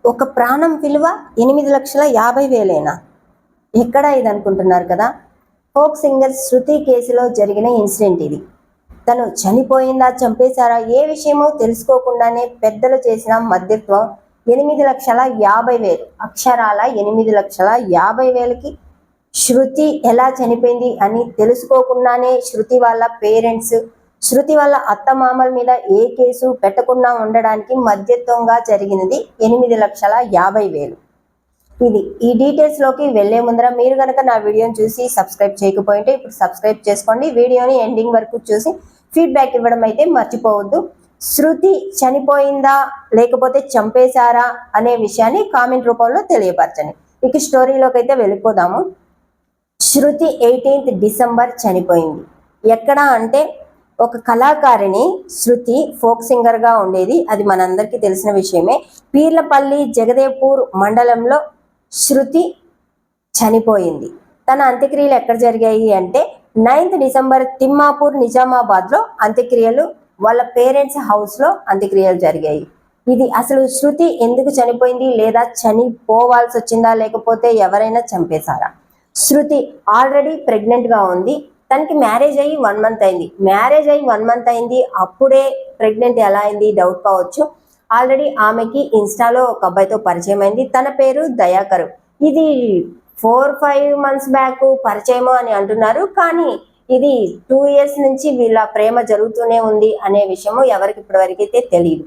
ఒక ప్రాణం విలువ 8,50,000 ఎక్కడ ఇది అనుకుంటున్నారు కదా. ఫోక్ సింగర్ శృతి కేసులో జరిగిన ఇన్సిడెంట్ ఇది. తను చనిపోయిందా, చంపేశారా, ఏ విషయమో తెలుసుకోకుండానే పెద్దలు చేసిన మధ్యత్వం 8,50,000, అక్షరాల 8,50,000కి శృతి ఎలా చనిపోయింది అని తెలుసుకోకుండానే శృతి వాళ్ళ పేరెంట్స్, శృతి వాళ్ళ అత్తమామల మీద ఏ కేసు పెట్టకుండా ఉండడానికి మధ్యత్వంగా జరిగినది 8,50,000. ఈ డీటెయిల్స్లోకి వెళ్లే ముందర మీరు కనుక నా వీడియోని చూసి సబ్స్క్రైబ్ చేయకపోయింటే ఇప్పుడు సబ్స్క్రైబ్ చేసుకోండి. వీడియోని ఎండింగ్ వరకు చూసి ఫీడ్బ్యాక్ ఇవ్వడం అయితే మర్చిపోవద్దు. శృతి చనిపోయిందా లేకపోతే చంపేశారా అనే విషయాన్ని కామెంట్ రూపంలో తెలియపరచండి. ఇక స్టోరీలోకి అయితే వెళ్ళిపోదాము. శృతి 18th డిసెంబర్ చనిపోయింది. ఎక్కడ అంటే ఒక కళాకారిణి శృతి ఫోక్ సింగర్గా ఉండేది, అది మనందరికీ తెలిసిన విషయమే. పీర్లపల్లి జగదేవ్పూర్ మండలంలో శృతి చనిపోయింది. తన అంత్యక్రియలు ఎక్కడ జరిగాయి అంటే 9th డిసెంబర్ తిమ్మాపూర్ నిజామాబాద్లో అంత్యక్రియలు, వాళ్ళ పేరెంట్స్ హౌస్లో అంత్యక్రియలు జరిగాయి. ఇది అసలు శృతి ఎందుకు చనిపోయింది, లేదా చనిపోవాల్సి వచ్చిందా, లేకపోతే ఎవరైనా చంపేశారా? శృతి ఆల్రెడీ ప్రెగ్నెంట్గా ఉంది. తనకి మ్యారేజ్ అయ్యి 1 month అయింది. అప్పుడే ప్రెగ్నెంట్ ఎలా అయింది డౌట్ కావచ్చు. ఆల్రెడీ ఆమెకి ఇన్స్టాలో ఒక అబ్బాయితో పరిచయం అయింది. తన పేరు దయాకర్. ఇది 4-5 months బ్యాక్ పరిచయమో అని అంటున్నారు, కానీ ఇది 2 years నుంచి వీళ్ళ ప్రేమ జరుగుతూనే ఉంది అనే విషయము ఎవరికి ఇప్పటివరకు అయితే తెలియదు.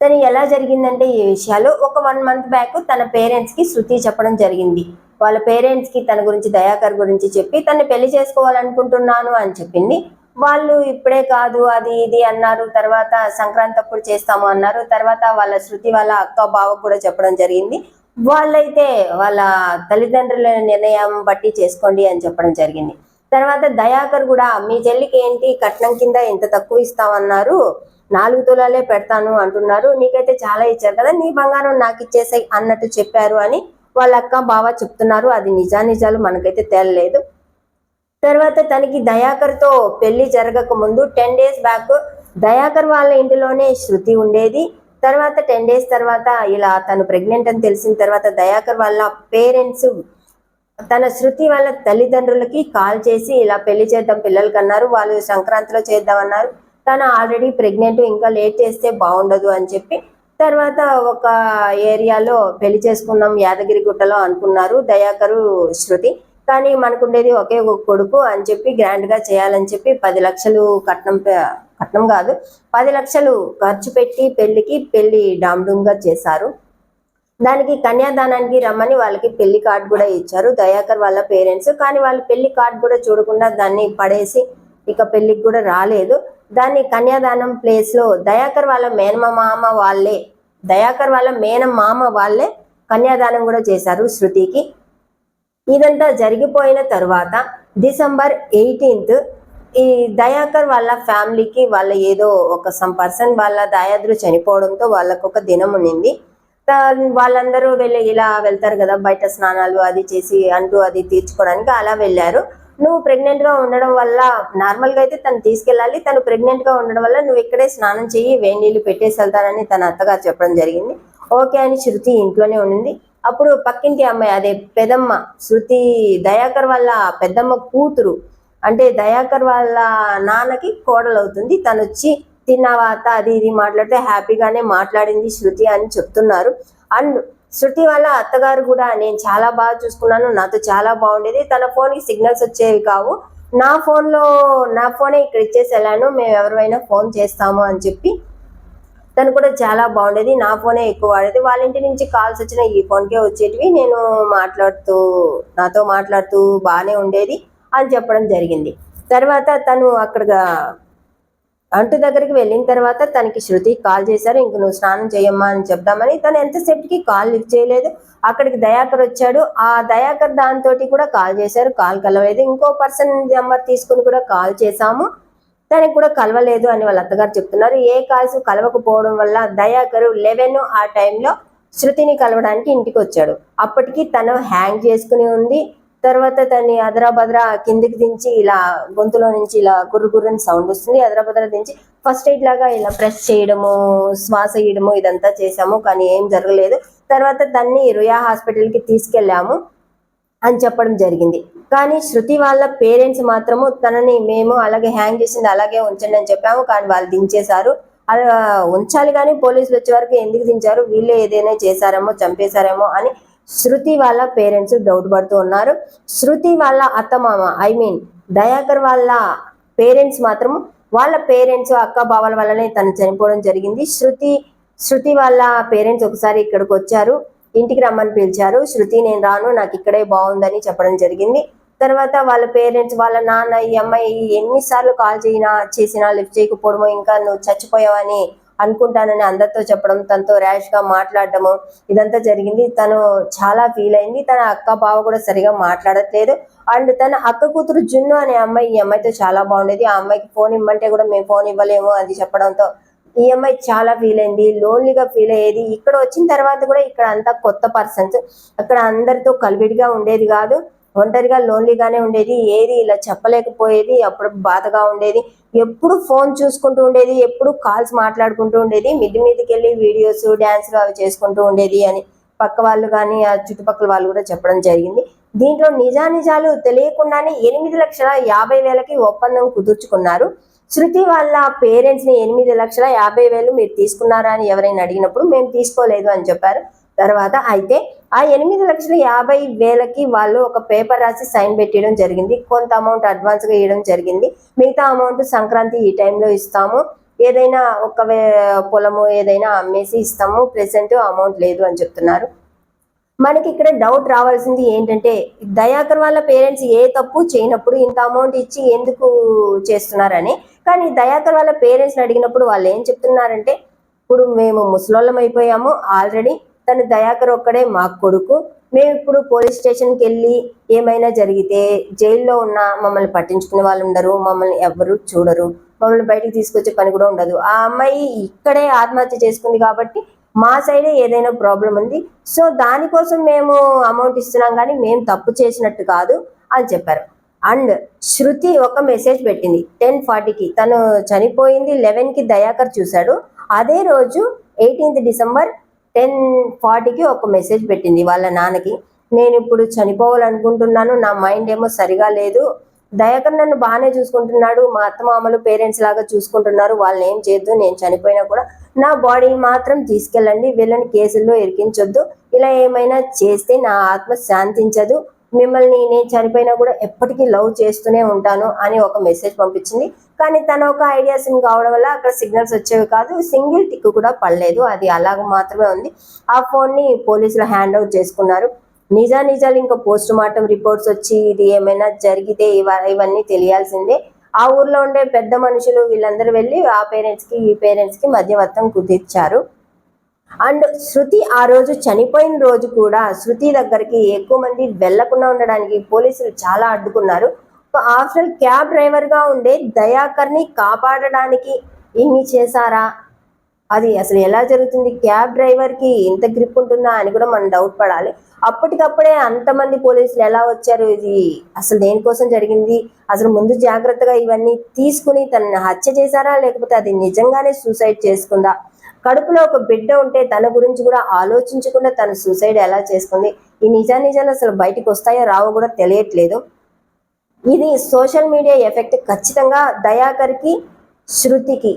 తను ఎలా జరిగిందంటే ఈ విషయాలు ఒక 1 month బ్యాక్ తన పేరెంట్స్కి శృతి చెప్పడం జరిగింది. వాళ్ళ పేరెంట్స్కి తన గురించి, దయాకర్ గురించి చెప్పి తను పెళ్లి చేసుకోవాలనుకుంటున్నాను అని చెప్పింది. వాళ్ళు ఇప్పుడే కాదు అది ఇది అన్నారు. తర్వాత సంక్రాంతి అప్పుడు చేస్తాము అన్నారు. తర్వాత వాళ్ళ శృతి వాళ్ళ అక్క బావకు కూడా చెప్పడం జరిగింది. వాళ్ళైతే వాళ్ళ తల్లిదండ్రుల నిర్ణయం బట్టి చేసుకోండి అని చెప్పడం జరిగింది. తర్వాత దయాకర్ కూడా మీ చెల్లికి ఏంటి కట్నం కింద ఎంత తక్కువ ఇస్తామన్నారు, 4 తులాలే పెడతాను అంటున్నారు, నీకైతే చాలా ఇచ్చారు కదా, నీ బంగారం నాకు ఇచ్చేసాయి అన్నట్టు చెప్పారు అని వాళ్ళ అక్క బావ చెప్తున్నారు. అది నిజాలు మనకైతే తేలలేదు. తర్వాత తనకి దయాకర్తో పెళ్లి జరగక ముందు 10 days బ్యాక్ దయాకర్ వాళ్ళ ఇంటిలోనే శృతి ఉండేది. తర్వాత 10 days తర్వాత ఇలా తను ప్రెగ్నెంట్ అని తెలిసిన తర్వాత దయాకర్ వాళ్ళ పేరెంట్స్ తన శృతి వాళ్ళ తల్లిదండ్రులకి కాల్ చేసి ఇలా పెళ్లి చేద్దాం పిల్లలకి అన్నారు. వాళ్ళు సంక్రాంతిలో చేద్దామన్నారు. తను ఆల్రెడీ ప్రెగ్నెంట్, ఇంకా లేట్ చేస్తే బాగుండదు అని చెప్పి తర్వాత ఒక ఏరియాలో పెళ్లి చేసుకుందాం యాదగిరి గుట్టలో అనుకున్నారు దయాకరు శృతి. కానీ మనకుండేది ఒకే ఒక కొడుకు అని చెప్పి గ్రాండ్గా చేయాలని చెప్పి 10 లక్షలు కట్నం కాదు 10 లక్షలు ఖర్చు పెట్టి పెళ్లి డామ్డూమ్గా చేశారు. దానికి కన్యాదానానికి రమ్మని వాళ్ళకి పెళ్లి కార్డు కూడా ఇచ్చారు దయాకర్ వాళ్ళ పేరెంట్స్. కానీ వాళ్ళు పెళ్లి కార్డు కూడా చూడకుండా దాన్ని పడేసి ఇక పెళ్లికి కూడా రాలేదు. దాన్ని కన్యాదానం ప్లేస్లో దయాకర్ వాళ్ళ మేనమామ వాళ్ళే కన్యాదానం కూడా చేశారు శృతికి. ఇదంతా జరిగిపోయిన తర్వాత డిసెంబర్ 18th ఈ దయాకర్ వాళ్ళ ఫ్యామిలీకి వాళ్ళ ఏదో ఒక సమ్ పర్సన్ వాళ్ళ దాయాదులు చనిపోవడంతో వాళ్ళకు ఒక దినం ఉన్నింది. వాళ్ళందరూ ఇలా వెళ్తారు కదా బయట స్నానాలు అది చేసి అంటూ అది తీర్చుకోవడానికి అలా వెళ్ళారు. నువ్వు ప్రెగ్నెంట్గా ఉండడం వల్ల, నార్మల్గా అయితే తను తీసుకెళ్ళాలి, తను ప్రెగ్నెంట్గా ఉండడం వల్ల నువ్వు ఇక్కడే స్నానం చెయ్యి, వేడి నీళ్ళు పెట్టేసి వెళ్తానని తన అత్తగారు చెప్పడం జరిగింది. ఓకే అని శృతి ఇంట్లోనే ఉండింది. అప్పుడు పక్కింటి అమ్మాయి, అదే పెదమ్మ, శృతి దయాకర్ వాళ్ళ పెద్దమ్మ కూతురు, అంటే దయాకర్ వాళ్ళ నాన్నకి కోడలు అవుతుంది, తను వచ్చి తిన్నావా అత్త అది ఇది మాట్లాడితే హ్యాపీగానే మాట్లాడింది శృతి అని చెప్తున్నారు. అండ్ శృతి వాళ్ళ అత్తగారు కూడా నేను చాలా బాగా చూసుకున్నాను, నాతో చాలా బాగుండేది, తన ఫోన్కి సిగ్నల్స్ వచ్చేవి కావు, నా ఫోనే ఇక్కడ ఇచ్చేసి వెళ్ళాను, మేము ఎవరైనా ఫోన్ చేస్తాము అని చెప్పి తను కూడా చాలా బాగుండేది, నా ఫోనే ఎక్కువ వాడేది, వాళ్ళ ఇంటి నుంచి కాల్స్ వచ్చిన ఈ ఫోన్కే వచ్చేటివి, నేను నాతో మాట్లాడుతూ బాగానే ఉండేది అని చెప్పడం జరిగింది. తర్వాత తను అక్కడ అంటు దగ్గరికి వెళ్ళిన తర్వాత తనకి శృతి కాల్ చేశారు, ఇంక నువ్వు స్నానం చేయమ్మా అని చెప్దామని. తను ఎంతసేపటికి కాల్ లిఫ్ట్ చేయలేదు. అక్కడికి దయాకర్ వచ్చాడు. ఆ దయాకర్ దాంతో కూడా కాల్ చేశారు, కాల్ కలవలేదు. ఇంకో పర్సన్ నెంబర్ తీసుకుని కూడా కాల్ చేశాము, తనకి కూడా కలవలేదు అని వాళ్ళ అత్తగారు చెప్తున్నారు. ఏ కాల్స్ కలవకపోవడం వల్ల దయాకర్ 11 ఆ టైంలో శృతిని కలవడానికి ఇంటికి వచ్చాడు. అప్పటికి తను హ్యాంగ్ చేసుకుని ఉంది. తర్వాత తన్ని అదరాబద్రా కిందికి దించి ఇలా గొంతులో నుంచి ఇలా గుర్రుని సౌండ్ వస్తుంది, అదరాబద్రా దించి ఫస్ట్ ఎయిడ్ లాగా ఇలా ప్రెస్ చేయడము, శ్వాస ఇయడము ఇదంతా చేసాము, కానీ ఏం జరగలేదు. తర్వాత దాన్ని రుయా హాస్పిటల్కి తీసుకెళ్ళాము అని చెప్పడం జరిగింది. కానీ శృతి వాళ్ళ పేరెంట్స్ మాత్రము తనని మేము అలాగే హ్యాంగ్ చేసింది అలాగే ఉంచండి అని చెప్పాము, కానీ వాళ్ళు దించేశారు. అలా ఉంచాలి కానీ పోలీసులు వచ్చే వరకు ఎందుకు దించారు, వీళ్ళే ఏదైనా చేశారేమో, చంపేశారేమో అని శృతి వాళ్ళ పేరెంట్స్ డౌట్ పడుతూ ఉన్నారు. శృతి వాళ్ళ అత్తమామ దయాకర్ వాళ్ళ పేరెంట్స్ మాత్రం వాళ్ళ పేరెంట్స్ అక్క బావల వల్లనే తను చనిపోవడం జరిగింది. శృతి వాళ్ళ పేరెంట్స్ ఒకసారి ఇక్కడికి వచ్చారు, ఇంటికి రమ్మని పిలిచారు. శృతి నేను రాను, నాకు ఇక్కడే బాగుందని చెప్పడం జరిగింది. తర్వాత వాళ్ళ పేరెంట్స్ వాళ్ళ నాన్న ఈ అమ్మాయి ఎన్నిసార్లు కాల్ చేసినా లిఫ్ట్ చేయకపోవడము, ఇంకా నువ్వు చచ్చిపోయావని అనుకుంటానని అందరితో చెప్పడం, తనతో ర్యాష్ గా మాట్లాడటము ఇదంతా జరిగింది. తను చాలా ఫీల్ అయింది. తన అక్క బావ కూడా సరిగా మాట్లాడట్లేదు. అండ్ తన అక్క కూతురు జున్ను అనే అమ్మాయి ఈ అమ్మాయితో చాలా బాగుండేది. ఆ అమ్మాయికి ఫోన్ ఇమ్మంటే కూడా మేము ఫోన్ ఇవ్వలేము అది చెప్పడంతో ఈ అమ్మాయి చాలా ఫీల్ అయింది, లోన్లీగా ఫీల్ అయ్యేది. ఇక్కడ వచ్చిన తర్వాత కూడా ఇక్కడ అంతా కొత్త పర్సన్స్, అక్కడ అందరితో కలివిడిగా ఉండేది కాదు, ఒంటరిగా లోన్లీగానే ఉండేది. ఏది ఇలా చెప్పలేకపోయేది, అప్పుడు బాధగా ఉండేది. ఎప్పుడు ఫోన్ చూసుకుంటూ ఉండేది, ఎప్పుడు కాల్స్ మాట్లాడుకుంటూ ఉండేది. మీదికి వెళ్ళి వీడియోస్ డ్యాన్స్లు అవి చేసుకుంటూ ఉండేది అని పక్క వాళ్ళు కానీ ఆ చుట్టుపక్కల వాళ్ళు కూడా చెప్పడం జరిగింది. దీంట్లో నిజానిజాలు తెలియకుండానే 8,50,000కి ఒప్పందం కుదుర్చుకున్నారు. శృతి వాళ్ళ పేరెంట్స్ ని 8,50,000 మీరు తీసుకున్నారా అని ఎవరైనా అడిగినప్పుడు మేము తీసుకోలేదు అని చెప్పారు. తర్వాత అయితే ఆ 8,50,000కి వాళ్ళు ఒక పేపర్ రాసి సైన్ పెట్టడం జరిగింది. కొంత అమౌంట్ అడ్వాన్స్ గా ఇవ్వడం జరిగింది. మిగతా అమౌంట్ సంక్రాంతి ఈ టైంలో ఇస్తాము, ఏదైనా ఒక పొలము ఏదైనా అమ్మేసి ఇస్తాము, ప్రెసెంట్ అమౌంట్ లేదు అని చెప్తున్నారు. మనకి ఇక్కడ డౌట్ రావాల్సింది ఏంటంటే దయాకర్ వాళ్ళ పేరెంట్స్ ఏ తప్పు చేయనప్పుడు ఇంత అమౌంట్ ఇచ్చి ఎందుకు చేస్తున్నారని. కానీ దయాకర్ వాళ్ళ పేరెంట్స్ని అడిగినప్పుడు వాళ్ళు ఏం చెప్తున్నారంటే, ఇప్పుడు మేము ముసలోళ్ళం అయిపోయాము ఆల్రెడీ, తను దయాకర్ ఒక్కడే మా కొడుకు, మేము ఇప్పుడు పోలీస్ స్టేషన్కి వెళ్ళి ఏమైనా జరిగితే జైల్లో ఉన్న మమ్మల్ని పట్టించుకునే వాళ్ళు ఉండరు, మమ్మల్ని ఎవరు చూడరు, మమ్మల్ని బయటికి తీసుకొచ్చే పని కూడా ఉండదు. ఆ అమ్మాయి ఇక్కడే ఆత్మహత్య చేసుకుంది కాబట్టి మా సైడే ఏదైనా ప్రాబ్లం ఉంది, సో దానికోసం మేము అమౌంట్ ఇస్తున్నాం కానీ మేము తప్పు చేసినట్టు కాదు అని చెప్పారు. అండ్ శృతి ఒక మెసేజ్ పెట్టింది 10:40కి, తను చనిపోయింది 11కి దయాకర్ చూశాడు. అదే రోజు 18th డిసెంబర్ 10:40కి ఒక మెసేజ్ పెట్టింది వాళ్ళ నాన్నకి, నేను ఇప్పుడు చనిపోవాలనుకుంటున్నాను, నా మైండ్ ఏమో సరిగా లేదు, దయాకర్ నన్ను బాగానే చూసుకుంటున్నాడు, మా అత్తమామలు పేరెంట్స్ లాగా చూసుకుంటున్నారు, వాళ్ళని ఏం చేయొద్దు, నేను చనిపోయినా కూడా నా బాడీని మాత్రం తీసుకెళ్ళండి, వీళ్ళని కేసుల్లో ఇరికించొద్దు, ఇలా ఏమైనా చేస్తే నా ఆత్మ శాంతించదు, మిమ్మల్ని నేను చనిపోయినా కూడా ఎప్పటికీ లవ్ చేస్తూనే ఉంటాను అని ఒక మెసేజ్ పంపించింది. కానీ తన ఒక ఐడియా సిమ్ కావడం వల్ల అక్కడ సిగ్నల్స్ వచ్చేవి కాదు, సింగిల్ టిక్ కూడా పడలేదు, అది అలాగ మాత్రమే ఉంది. ఆ ఫోన్ని పోలీసులు హ్యాండ్ ఓవర్ చేసుకున్నారు. నిజాలు ఇంకా పోస్ట్ మార్టం రిపోర్ట్స్ వచ్చి ఇది ఏమైనా జరిగితే ఇవన్నీ తెలియాల్సిందే. ఆ ఊర్లో ఉండే పెద్ద మనుషులు వీళ్ళందరూ వెళ్ళి ఆ పేరెంట్స్కి ఈ పేరెంట్స్కి మధ్యవర్తం కుదిర్చారు. అండ్ శృతి ఆ రోజు చనిపోయిన రోజు కూడా శృతి దగ్గరికి ఎక్కువ మంది వెళ్లకుండా ఉండడానికి పోలీసులు చాలా అడ్డుకున్నారు. ఆఫ్టర్ క్యాబ్ డ్రైవర్ గా ఉండే దయాకర్ని కాపాడడానికి ఇన్ని చేశారా, అది అసలు ఎలా జరుగుతుంది, క్యాబ్ డ్రైవర్ కి ఇంత గ్రిప్ ఉంటుందా అని కూడా మనం డౌట్ పడాలి. అప్పటికప్పుడే అంతమంది పోలీసులు ఎలా వచ్చారు, ఇది అసలు దేనికోసం జరిగింది, అసలు ముందు జాగ్రత్తగా ఇవన్నీ తీసుకుని తనని హత్య చేశారా, లేకపోతే అది నిజంగానే సూసైడ్ చేసుకుందా, కడుపులో ఒక బిడ్డ ఉంటే తన గురించి కూడా ఆలోచించకుండా తను సూసైడ్ ఎలా చేసుకుంది, ఈ నిజాలు అసలు బయటకు వస్తాయో రావో కూడా తెలియట్లేదు. ఇది సోషల్ మీడియా ఎఫెక్ట్ ఖచ్చితంగా దయాకర్కి శృతికి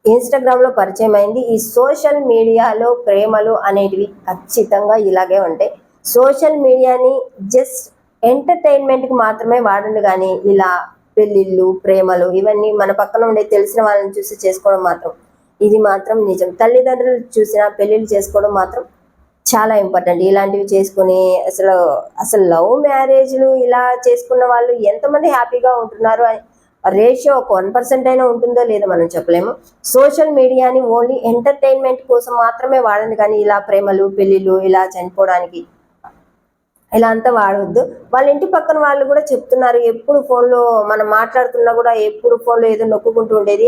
ఇన్స్టాగ్రామ్ లో పరిచయం అయింది. ఈ సోషల్ మీడియాలో ప్రేమలు అనేటివి ఖచ్చితంగా ఇలాగే ఉంటాయి. సోషల్ మీడియాని జస్ట్ ఎంటర్టైన్మెంట్ కి మాత్రమే వాడండి, కానీ ఇలా పెళ్ళిళ్ళు ప్రేమలు ఇవన్నీ మన పక్కన ఉండే తెలిసిన వాళ్ళని చూసి చేసుకోవడం మాత్రం ఇది మాత్రం నిజం. తల్లిదండ్రులు చూసిన పెళ్ళిళ్ళు చేసుకోవడం మాత్రం చాలా ఇంపార్టెంట్. ఇలాంటివి చేసుకుని అసలు లవ్ మ్యారేజ్లు ఇలా చేసుకున్న వాళ్ళు ఎంతమంది హ్యాపీగా ఉంటున్నారు అని రేషియో ఒక 1% అయినా ఉంటుందో లేదో మనం చెప్పలేము. సోషల్ మీడియాని ఓన్లీ ఎంటర్టైన్మెంట్ కోసం మాత్రమే వాడండి, కానీ ఇలా ప్రేమలు పెళ్ళిళ్ళు ఇలా చనిపోవడానికి ఇలా అంతా వాడవద్దు. వాళ్ళ ఇంటి పక్కన వాళ్ళు కూడా చెప్తున్నారు, ఎప్పుడు ఫోన్లో మనం మాట్లాడుతున్నా కూడా ఎప్పుడు ఫోన్లో ఏదో నొక్కుంటూ ఉండేది,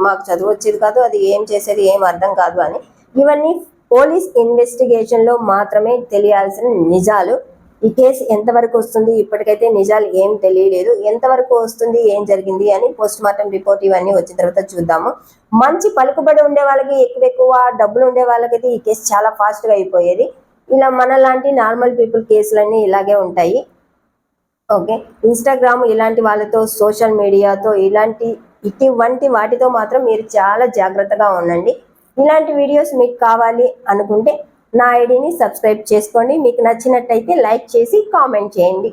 మాకు చదువు వచ్చేది కాదు, అది ఏం చేసేది ఏం అర్థం కాదు అని. ఇవన్నీ పోలీస్ ఇన్వెస్టిగేషన్ లో మాత్రమే తెలియాల్సిన నిజాలు. ఈ కేసు ఎంతవరకు వస్తుంది ఇప్పటికైతే నిజాలు ఏం తెలియలేదు. ఎంతవరకు వస్తుంది, ఏం జరిగింది అని పోస్ట్ మార్టం రిపోర్ట్ ఇవన్నీ వచ్చిన తర్వాత చూద్దాము. మంచి పలుకుబడి ఉండే వాళ్ళకి ఎక్కువ డబ్బులు ఉండే వాళ్ళకైతే ఈ కేసు చాలా ఫాస్ట్గా అయిపోయేది. ఇలా మనలాంటి నార్మల్ పీపుల్ కేసులన్నీ ఇలాగే ఉంటాయి. ఓకే, ఇన్స్టాగ్రామ్ ఇలాంటి వాళ్ళతో, సోషల్ మీడియాతో ఇటువంటి వాటితో మాత్రం మీరు చాలా జాగ్రత్తగా ఉండండి. ఇలాంటి వీడియోస్ మీకు కావాలి అనుకుంటే నా ఐడిని సబ్స్క్రైబ్ చేసుకోండి. మీకు నచ్చినట్టయితే లైక్ చేసి కామెంట్ చేయండి.